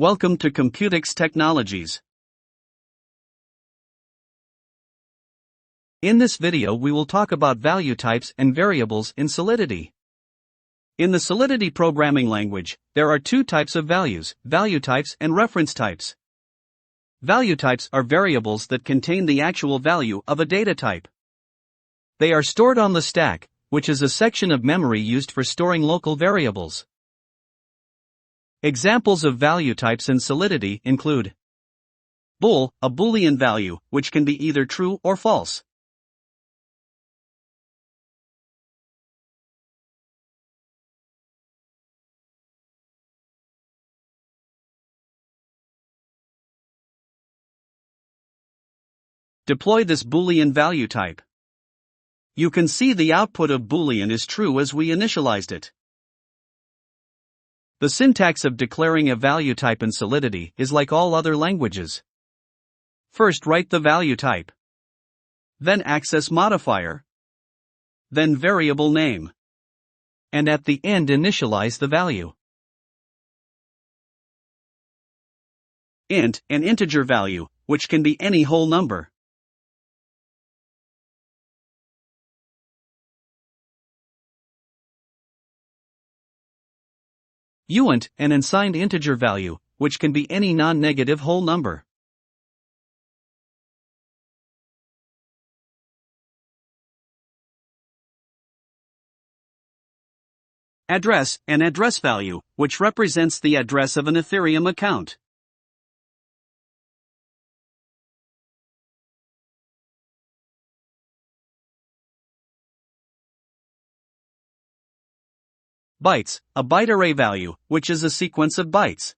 Welcome to Computics Technologies. In this video we will talk about value types and variables in Solidity. In the Solidity programming language, there are two types of values, value types and reference types. Value types are variables that contain the actual value of a data type. They are stored on the stack, which is a section of memory used for storing local variables. Examples of value types in Solidity include bool, a Boolean value, which can be either true or false. Deploy this Boolean value type. You can see the output of Boolean is true as we initialized it. The syntax of declaring a value type in Solidity is like all other languages. First write the value type. Then access modifier. Then variable name. And at the end initialize the value. Int, an integer value, which can be any whole number. Uint, an unsigned integer value, which can be any non-negative whole number. Address, an address value, which represents the address of an Ethereum account. Bytes, a byte array value, which is a sequence of bytes.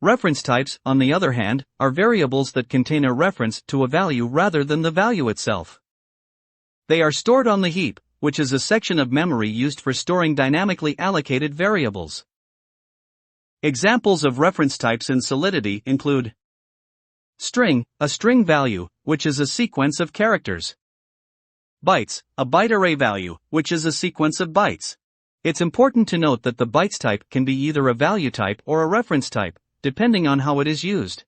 Reference types, on the other hand, are variables that contain a reference to a value rather than the value itself. They are stored on the heap, which is a section of memory used for storing dynamically allocated variables. Examples of reference types in Solidity include string, a string value, which is a sequence of characters. Bytes, a byte array value, which is a sequence of bytes. It's important to note that the bytes type can be either a value type or a reference type, depending on how it is used.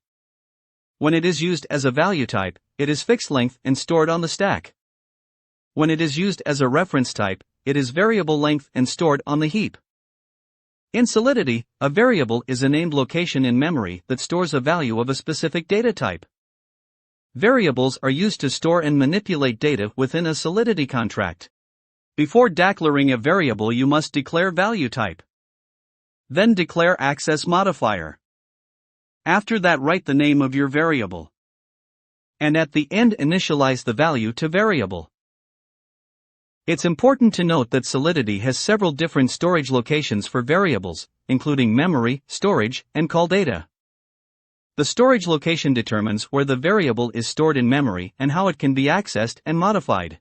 When it is used as a value type, it is fixed length and stored on the stack. When it is used as a reference type, it is variable length and stored on the heap. In Solidity, a variable is a named location in memory that stores a value of a specific data type. Variables are used to store and manipulate data within a Solidity contract. Before declaring a variable, you must declare value type. Then declare access modifier. After that, write the name of your variable. And at the end, initialize the value to variable. It's important to note that Solidity has several different storage locations for variables, including memory, storage, and call data. The storage location determines where the variable is stored in memory and how it can be accessed and modified.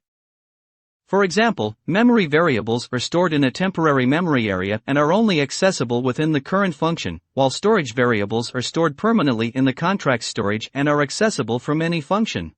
For example, memory variables are stored in a temporary memory area and are only accessible within the current function, while storage variables are stored permanently in the contract storage and are accessible from any function.